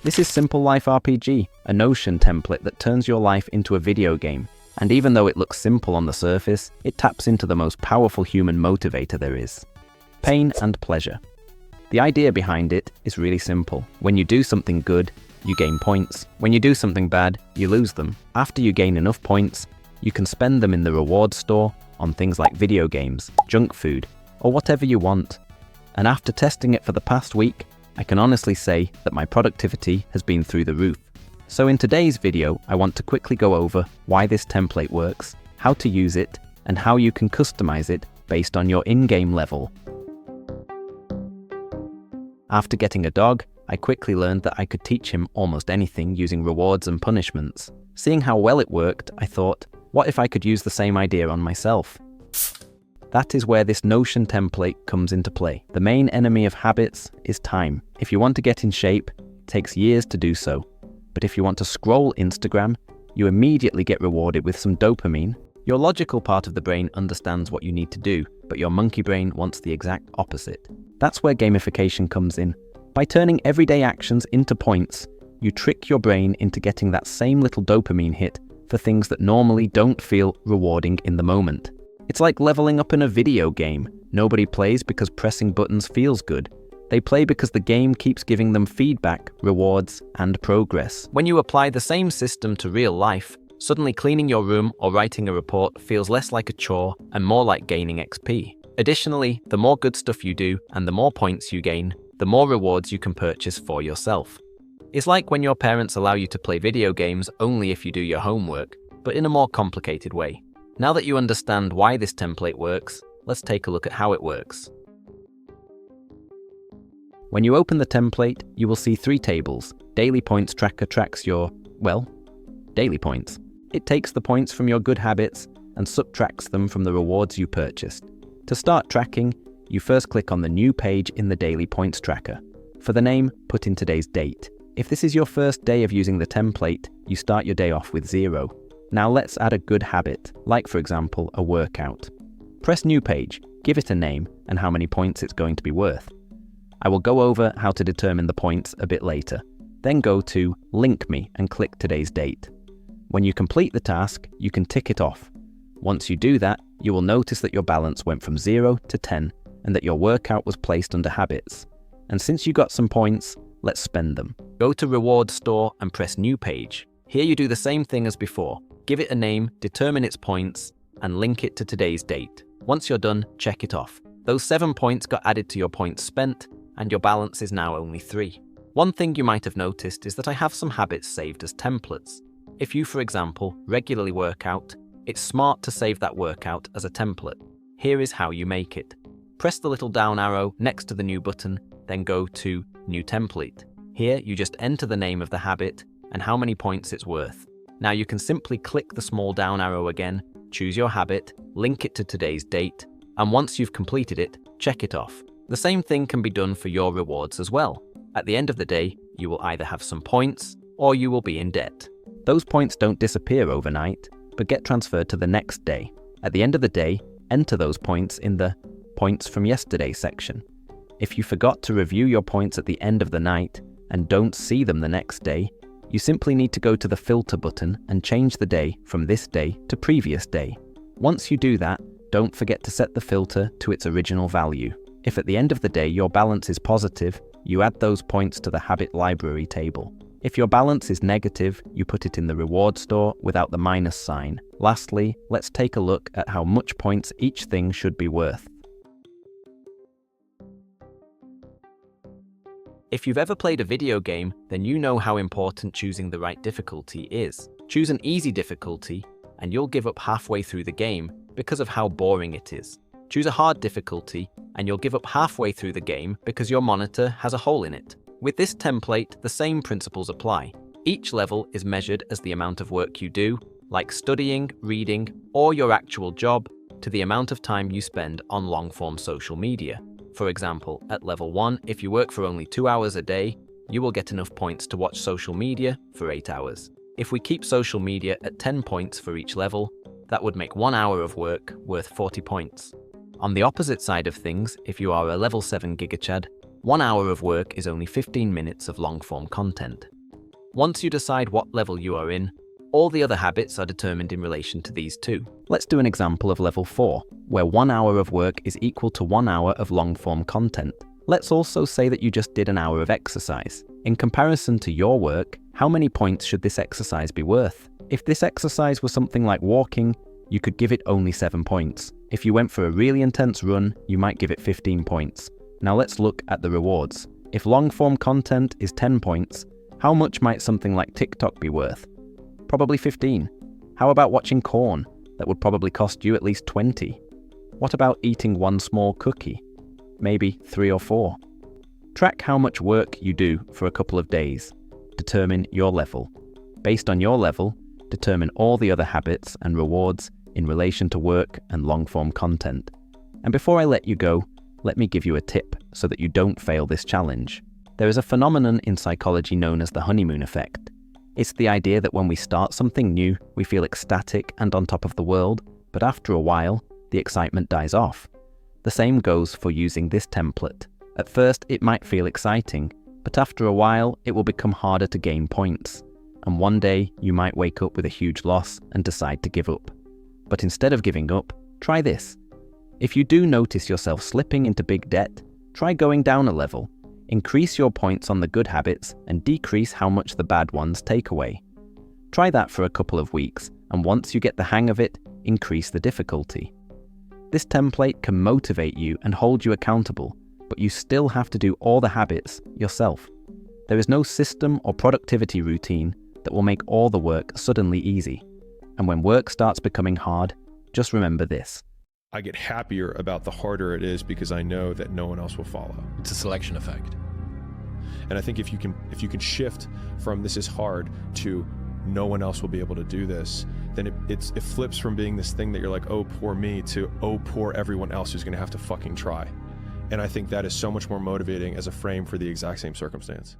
This is Simple Life RPG, a Notion template that turns your life into a video game. And even though it looks simple on the surface, it taps into the most powerful human motivator there is: pain and pleasure. The idea behind it is really simple. When you do something good, you gain points. When you do something bad, you lose them. After you gain enough points, you can spend them in the reward store on things like video games, junk food, or whatever you want. And after testing it for the past week, I can honestly say that my productivity has been through the roof. So in today's video, I want to quickly go over why this template works, how to use it, and how you can customize it based on your in-game level. After getting a dog, I quickly learned that I could teach him almost anything using rewards and punishments. Seeing how well it worked, I thought, what if I could use the same idea on myself? That is where this Notion template comes into play. The main enemy of habits is time. If you want to get in shape, it takes years to do so. But if you want to scroll Instagram, you immediately get rewarded with some dopamine. Your logical part of the brain understands what you need to do, but your monkey brain wants the exact opposite. That's where gamification comes in. By turning everyday actions into points, you trick your brain into getting that same little dopamine hit for things that normally don't feel rewarding in the moment. It's like leveling up in a video game. Nobody plays because pressing buttons feels good. They play because the game keeps giving them feedback, rewards, and progress. When you apply the same system to real life, suddenly cleaning your room or writing a report feels less like a chore and more like gaining XP. Additionally, the more good stuff you do and the more points you gain, the more rewards you can purchase for yourself. It's like when your parents allow you to play video games only if you do your homework, but in a more complicated way. Now that you understand why this template works, let's take a look at how it works. When you open the template, you will see 3 tables. Daily Points Tracker tracks your, daily points. It takes the points from your good habits and subtracts them from the rewards you purchased. To start tracking, you first click on the new page in the Daily Points Tracker. For the name, put in today's date. If this is your first day of using the template, you start your day off with 0. Now let's add a good habit, like for example, a workout. Press New Page, give it a name and how many points it's going to be worth. I will go over how to determine the points a bit later. Then go to Link Me and click today's date. When you complete the task, you can tick it off. Once you do that, you will notice that your balance went from 0 to 10 and that your workout was placed under habits. And since you got some points, let's spend them. Go to Reward Store and press New Page. Here you do the same thing as before. Give it a name, determine its points, and link it to today's date. Once you're done, check it off. Those 7 points got added to your points spent, and your balance is now only 3. One thing you might have noticed is that I have some habits saved as templates. If you, for example, regularly work out, it's smart to save that workout as a template. Here is how you make it. Press the little down arrow next to the new button, then go to New Template. Here you just enter the name of the habit and how many points it's worth. Now you can simply click the small down arrow again, choose your habit, link it to today's date, and once you've completed it, check it off. The same thing can be done for your rewards as well. At the end of the day, you will either have some points or you will be in debt. Those points don't disappear overnight, but get transferred to the next day. At the end of the day, enter those points in the Points from Yesterday section. If you forgot to review your points at the end of the night and don't see them the next day, you simply need to go to the Filter button and change the day from this day to previous day. Once you do that, don't forget to set the filter to its original value. If at the end of the day your balance is positive, you add those points to the habit library table. If your balance is negative, you put it in the reward store without the minus sign. Lastly, let's take a look at how much points each thing should be worth. If you've ever played a video game, then you know how important choosing the right difficulty is. Choose an easy difficulty, and you'll give up halfway through the game because of how boring it is. Choose a hard difficulty, and you'll give up halfway through the game because your monitor has a hole in it. With this template, the same principles apply. Each level is measured as the amount of work you do, like studying, reading, or your actual job, to the amount of time you spend on long-form social media. For example, at level 1, if you work for only 2 hours a day, you will get enough points to watch social media for 8 hours. If we keep social media at 10 points for each level, that would make 1 hour of work worth 40 points. On the opposite side of things, if you are a level 7 gigachad, 1 hour of work is only 15 minutes of long-form content. Once you decide what level you are in, all the other habits are determined in relation to these two. Let's do an example of level 4, where 1 hour of work is equal to 1 hour of long-form content. Let's also say that you just did an hour of exercise. In comparison to your work, how many points should this exercise be worth? If this exercise was something like walking, you could give it only 7 points. If you went for a really intense run, you might give it 15 points. Now let's look at the rewards. If long-form content is 10 points, how much might something like TikTok be worth? Probably 15. How about watching corn? That would probably cost you at least 20. What about eating one small cookie? Maybe 3 or 4. Track how much work you do for a couple of days. Determine your level. Based on your level, determine all the other habits and rewards in relation to work and long-form content. And before I let you go, let me give you a tip so that you don't fail this challenge. There is a phenomenon in psychology known as the honeymoon effect. It's the idea that when we start something new, we feel ecstatic and on top of the world, but after a while, the excitement dies off. The same goes for using this template. At first, it might feel exciting, but after a while, it will become harder to gain points. And one day, you might wake up with a huge loss and decide to give up. But instead of giving up, try this. If you do notice yourself slipping into big debt, try going down a level. Increase your points on the good habits and decrease how much the bad ones take away. Try that for a couple of weeks, and once you get the hang of it, increase the difficulty. This template can motivate you and hold you accountable, but you still have to do all the habits yourself. There is no system or productivity routine that will make all the work suddenly easy. And when work starts becoming hard, just remember this. I get happier about the harder it is because I know that no one else will follow. It's a selection effect. And I think if you can shift from this is hard to no one else will be able to do this, then it flips from being this thing that you're like, oh, poor me, to oh, poor everyone else who's gonna have to fucking try. And I think that is so much more motivating as a frame for the exact same circumstance.